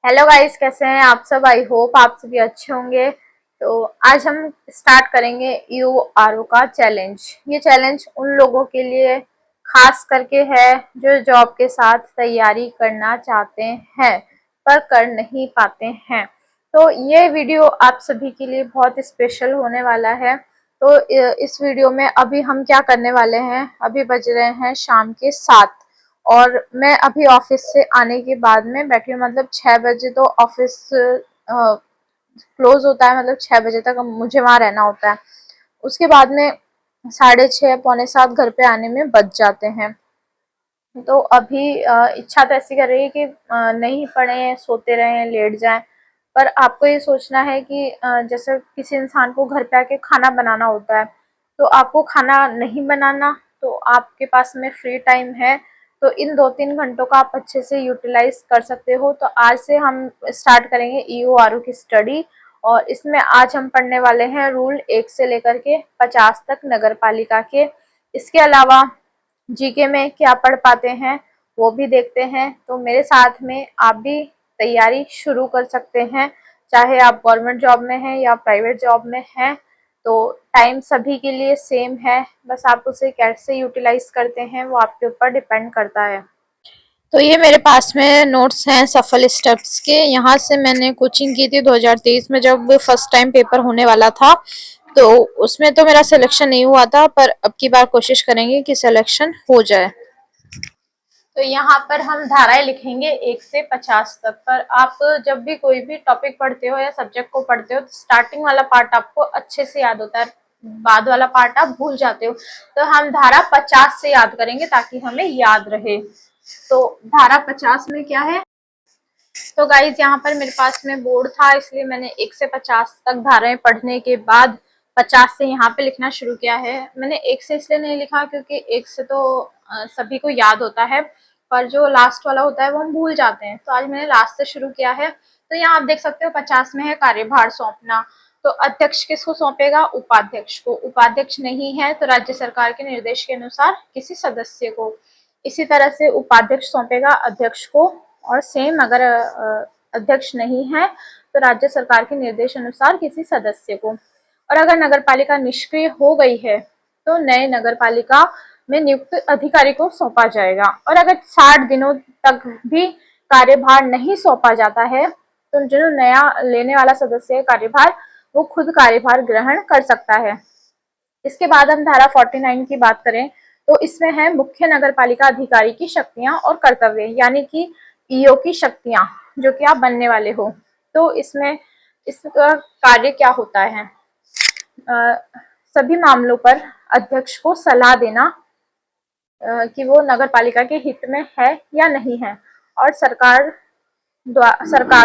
Hello guys, कैसे हैं आप सब। आई होप आप सभी अच्छे होंगे। तो आज हम स्टार्ट करेंगे यूआरओ का चैलेंज। ये चैलेंज उन लोगों के लिए खास करके है जो जॉब के साथ तैयारी करना चाहते हैं पर कर नहीं पाते हैं। तो ये वीडियो आप सभी के लिए बहुत स्पेशल होने वाला है। तो इस वीडियो में अभी हम क्या करने वाले हैं, अभी बज रहे हैं शाम के 7 और मैं अभी ऑफिस से आने के बाद में बैठी हूँ। मतलब 6 बजे तो ऑफिस क्लोज होता है, मतलब 6 बजे तक मुझे वहां रहना होता है। उसके बाद में 6:30 पौने 7 घर पे आने में बच जाते हैं। तो अभी इच्छा तो ऐसी कर रही है कि नहीं पढ़े, सोते रहें, लेट जाएं। पर आपको ये सोचना है कि जैसे किसी इंसान को घर पे आके खाना बनाना होता है, तो आपको खाना नहीं बनाना, तो आपके पास में फ्री टाइम है, तो इन 2-3 घंटों का आप अच्छे से यूटिलाइज कर सकते हो। तो आज से हम स्टार्ट करेंगे ईओआरओ की स्टडी। और इसमें आज हम पढ़ने वाले हैं रूल 1 से लेकर के 50 तक नगर पालिका के। इसके अलावा जीके में क्या पढ़ पाते हैं वो भी देखते हैं। तो मेरे साथ में आप भी तैयारी शुरू कर सकते हैं, चाहे आप गवर्नमेंट जॉब में हैं या प्राइवेट जॉब में हैं। तो टाइम सभी के लिए सेम है, बस आप उसे कैसे यूटिलाइज करते हैं वो आपके ऊपर डिपेंड करता है। तो ये मेरे पास में नोट्स हैं सफल स्टेप्स के। यहाँ से मैंने कोचिंग की थी 2023 में, जब फर्स्ट टाइम पेपर होने वाला था। तो उसमें तो मेरा सिलेक्शन नहीं हुआ था, पर अब की बार कोशिश करेंगे कि सिलेक्शन हो जाए। तो यहाँ पर हम धाराएं लिखेंगे 1 से 50 तक। पर आप जब भी कोई भी टॉपिक पढ़ते हो या सब्जेक्ट को पढ़ते हो, तो स्टार्टिंग वाला पार्ट आपको अच्छे से याद होता है, बाद वाला पार्ट आप भूल जाते हो। तो हम धारा 50 से याद करेंगे ताकि हमें याद रहे। तो धारा 50 में क्या है, तो गाइज यहाँ पर मेरे पास में बोर्ड था, इसलिए मैंने 1 से 50 तक धाराएं पढ़ने के बाद 50 से यहाँ पे लिखना शुरू किया है। मैंने 1 से इसलिए नहीं लिखा क्योंकि 1 से तो सभी को याद होता है, पर जो लास्ट वाला होता है वो हम भूल जाते हैं। तो आज मैंने लास्ट से शुरू किया है। तो यहाँ आप देख सकते हो 50 में है कार्यभार सौंपना। तो अध्यक्ष किसको सौंपेगा? उपाध्यक्ष को। उपाध्यक्ष नहीं है तो राज्य सरकार के निर्देश के अनुसार किसी सदस्य को। इसी तरह से उपाध्यक्ष सौंपेगा अध्यक्ष को। और सेम अगर अध्यक्ष नहीं है तो राज्य सरकार के निर्देश अनुसार किसी सदस्य को। और अगर नगर पालिका निष्क्रिय हो गई है तो नए नगर पालिका में नियुक्त अधिकारी को सौंपा जाएगा। और अगर 60 दिनों तक भी कार्यभार नहीं सौंपा जाता है तो जो नया लेने वाला सदस्य है कार्यभार, वो खुद कार्यभार ग्रहण कर सकता है। इसके बाद हम धारा 49 की बात करें तो इसमें है मुख्य नगर पालिका अधिकारी की शक्तियां और कर्तव्य, यानी कि ईओ की शक्तियां जो कि आप बनने वाले हो। तो इसमें इसका कार्य क्या होता है? सभी मामलों पर अध्यक्ष को सलाह देना कि वो नगर पालिका के हित में है या नहीं है, और सरकार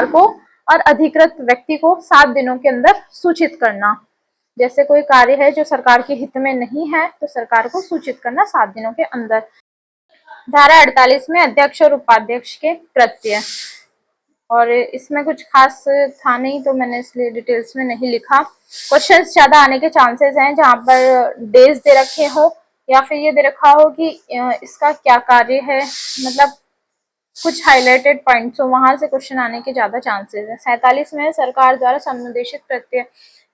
को और अधिकृत व्यक्ति को 7 दिनों के अंदर सूचित करना। जैसे कोई कार्य है जो सरकार के हित में नहीं है तो सरकार को सूचित करना 7 दिनों के अंदर। धारा 48 में अध्यक्ष और उपाध्यक्ष के कृत्य, और इसमें कुछ खास था नहीं तो मैंने इसलिए डिटेल्स में नहीं लिखा। क्वेश्चंस ज्यादा आने के चांसेस हैं जहां पर डेज दे रखे हो या फिर ये दे रखा हो कि इसका क्या कार्य है, मतलब कुछ हाईलाइटेड पॉइंट्स हो, वहां से क्वेश्चन आने के ज्यादा चांसेस है। 47 में सरकार द्वारा संनिर्देशित कृत्य,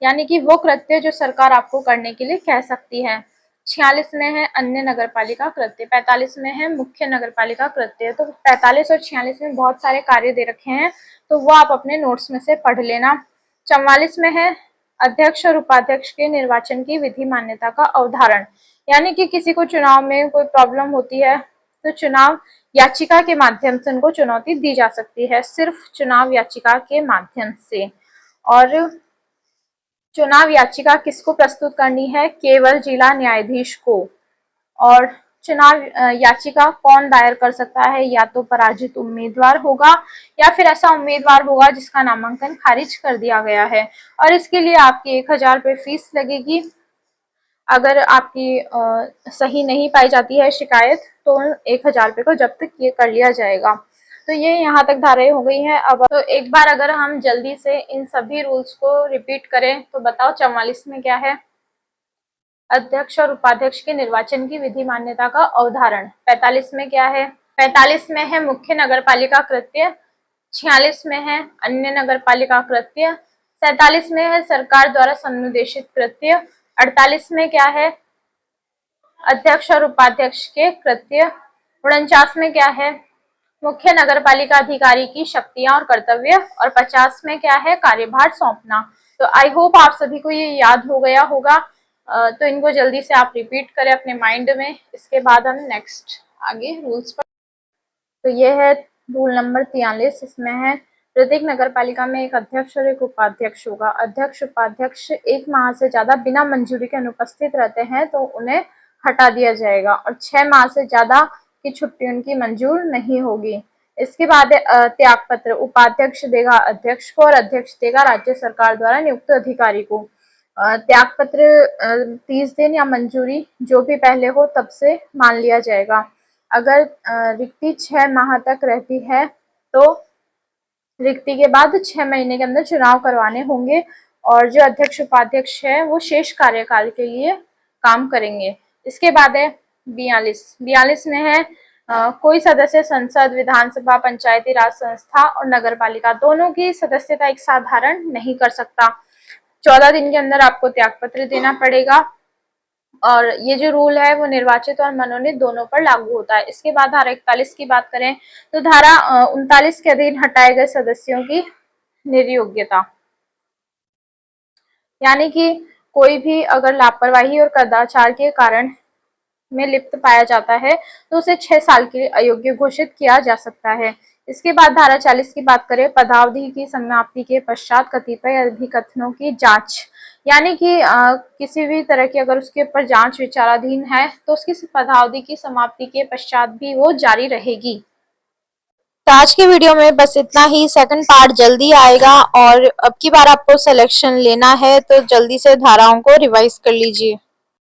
यानी कि वो कृत्य जो सरकार आपको करने के लिए कह सकती है। 46 में है अन्य नगर पालिका कृत्य। 45 में है मुख्य नगर पालिका कृत्य। तो 45 और 46 में बहुत सारे कार्य दे रखे हैं, तो वो आप अपने नोट्स में से पढ़ लेना। 44 में है अध्यक्ष और उपाध्यक्ष के निर्वाचन की विधि मान्यता का अवधारण, यानी कि किसी को चुनाव में कोई प्रॉब्लम होती है तो चुनाव याचिका के माध्यम से उनको चुनौती दी जा सकती है, सिर्फ चुनाव याचिका के माध्यम से। और चुनाव याचिका किसको प्रस्तुत करनी है? केवल जिला न्यायाधीश को। और चुनाव याचिका कौन दायर कर सकता है? या तो पराजित उम्मीदवार होगा या फिर ऐसा उम्मीदवार होगा जिसका नामांकन खारिज कर दिया गया है। और इसके लिए आपकी 1000 रुपये फीस लगेगी। अगर आपकी सही नहीं पाई जाती है शिकायत तो 1000 रुपये को जब्त कर लिया जाएगा। तो ये यहाँ तक धाराएं हो गई हैं। अब तो एक बार अगर हम जल्दी से इन सभी रूल्स को रिपीट करें तो बताओ 44 में क्या है? अध्यक्ष और उपाध्यक्ष के निर्वाचन की विधि मान्यता का अवधारण। 45 में क्या है? 45 में है मुख्य नगर पालिका कृत्य। 46 में है अन्य नगर पालिका कृत्य, 47 में है सरकार द्वारा समुदेशित कृत्य, 48 में क्या है अध्यक्ष और उपाध्यक्ष के कृत्य, 49 में क्या है मुख्य नगर पालिका अधिकारी की शक्तियां और कर्तव्य, और 50 में क्या है कार्यभार सौंपना। तो आई होप आप सभी को ये याद हो गया होगा। तो इनको जल्दी से आप रिपीट करें अपने माइंड में। इसके बाद हम नेक्स्ट आगे रूल्स पर। तो ये है रूल नंबर 43। इसमें है प्रत्येक नगर पालिका में एक अध्यक्ष और एक उपाध्यक्ष होगा। अध्यक्ष उपाध्यक्ष 1 माह से ज्यादा बिना मंजूरी के अनुपस्थित रहते हैं तो उन्हें हटा दिया जाएगा, और 6 माह से ज्यादा की छुट्टी उनकी मंजूर नहीं होगी। इसके बाद त्याग पत्र उपाध्यक्ष देगा अध्यक्ष को और अध्यक्ष देगा राज्य सरकार द्वारा नियुक्त अधिकारी को। त्याग पत्र 30 दिन या मंजूरी जो भी पहले हो तब से मान लिया जाएगा। अगर रिक्ति 6 माह तक रहती है तो रिक्ति के बाद 6 महीने के अंदर चुनाव करवाने होंगे, और जो अध्यक्ष उपाध्यक्ष है वो शेष कार्यकाल के लिए काम करेंगे। इसके बाद है 42 में है कोई सदस्य संसद, विधानसभा, पंचायती राज संस्था और नगर पालिका दोनों की सदस्यता एक साधारण नहीं कर सकता। 14 दिन के अंदर आपको त्याग पत्र देना पड़ेगा, और ये जो रूल है वो निर्वाचित और मनोनीत दोनों पर लागू होता है। इसके बाद धारा 41 की बात करें तो धारा 39 के अधीन हटाए गए सदस्यों की निर्योग्यता, यानी कि कोई भी अगर लापरवाही और कदाचार के कारण में लिप्त पाया जाता है तो उसे 6 साल के लिए अयोग्य घोषित किया जा सकता है। इसके बाद धारा 40 की बात करें, पदावधि की समाप्ति के पश्चात कतिपय अभिकथनों की जांच, यानी कि किसी भी तरह की अगर उसके ऊपर जांच विचाराधीन है तो उसकी पदावधि की समाप्ति के पश्चात भी वो जारी रहेगी। तो आज के वीडियो में बस इतना ही। सेकंड पार्ट जल्दी आएगा, और अब की बार आपको सिलेक्शन लेना है तो जल्दी से धाराओं को रिवाइज कर लीजिए।